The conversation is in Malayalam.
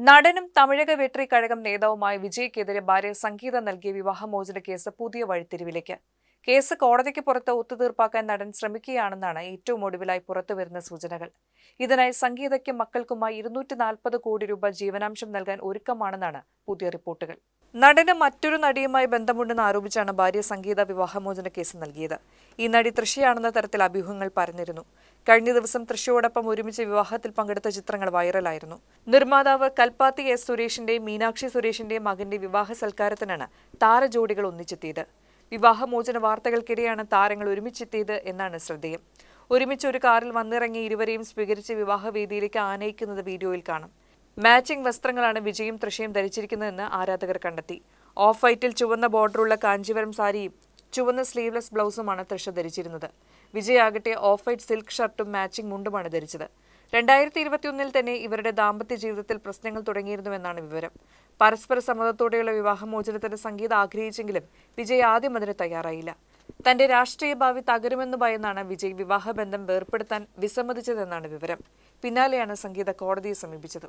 നടനും തമിഴക വെട്രി കഴകം നേതാവുമായ വിജയ്ക്കെതിരെ ഭാര്യ സംഗീത നൽകിയ വിവാഹമോചന കേസ് പുതിയ വഴിത്തിരിവിലേക്ക്. കേസ് കോടതിക്ക് പുറത്ത് ഒത്തുതീർപ്പാക്കാൻ നടൻ ശ്രമിക്കുകയാണെന്നാണ് ഏറ്റവും ഒടുവിലായി പുറത്തുവരുന്ന സൂചനകൾ. ഇതിനായി സംഗീതയ്ക്കും മക്കൾക്കുമായി 240 കോടി രൂപ ജീവനാംശം നൽകാൻ ഒരുക്കമാണെന്നാണ് പുതിയ റിപ്പോർട്ടുകൾ. നടന് മറ്റൊരു നടിയുമായി ബന്ധമുണ്ടെന്ന് ആരോപിച്ചാണ് ഭാര്യ സംഗീത വിവാഹമോചന കേസ് നൽകിയത്. ഈ നടി തൃഷയാണെന്ന തരത്തിൽ അഭ്യൂഹങ്ങൾ പരന്നിരുന്നു. കഴിഞ്ഞ ദിവസം തൃഷയോടൊപ്പം ഒരുമിച്ച് വിവാഹത്തിൽ പങ്കെടുത്ത ചിത്രങ്ങൾ വൈറലായിരുന്നു. നിർമ്മാതാവ് കൽപ്പാത്തി എസ് സുരേഷിന്റെയും മീനാക്ഷി സുരേഷിന്റെയും മകന്റെ വിവാഹ സൽക്കാരത്തിനാണ് താരജോഡികൾ ഒന്നിച്ചെത്തിയത്. വിവാഹമോചന വാർത്തകൾക്കിടെയാണ് താരങ്ങൾ ഒരുമിച്ചെത്തിയത് എന്നാണ് ശ്രദ്ധേയം. ഒരുമിച്ച് ഒരു കാറിൽ വന്നിറങ്ങി ഇരുവരെയും സ്വീകരിച്ച് വിവാഹവേദിയിലേക്ക് ആനയിക്കുന്നത് വീഡിയോയിൽ കാണാം. മാച്ചിംഗ് വസ്ത്രങ്ങളാണ് വിജയും തൃഷയും ധരിച്ചിരിക്കുന്നതെന്ന് ആരാധകർ കണ്ടെത്തി. ഓഫ് വൈറ്റിൽ ചുവന്ന ബോർഡറുള്ള കാഞ്ചീവരം സാരിയും ചുവന്ന സ്ലീവ്ലെസ് ബ്ലൗസുമാണ് തൃഷ ധരിച്ചിരുന്നത്. വിജയ് ആകട്ടെ ഓഫ് വൈറ്റ് സിൽക്ക് ഷർട്ടും മാച്ചിംഗ് മുണ്ടുമാണ് ധരിച്ചത്. 2021 തന്നെ ഇവരുടെ ദാമ്പത്യ ജീവിതത്തിൽ പ്രശ്നങ്ങൾ തുടങ്ങിയിരുന്നുവെന്നാണ് വിവരം. പരസ്പര സമ്മതത്തോടെയുള്ള വിവാഹമോചനത്തിന് സംഗീത ആഗ്രഹിച്ചെങ്കിലും വിജയ് ആദ്യം അതിന് തയ്യാറായില്ല. തന്റെ രാഷ്ട്രീയ ഭാവി തകരുമെന്ന് ഭയന്നാണ് വിജയ് വിവാഹബന്ധം വേർപെടുത്താൻ വിസമ്മതിച്ചതെന്നാണ് വിവരം. പിന്നാലെയാണ് സംഗീത കോടതിയെ സമീപിച്ചത്.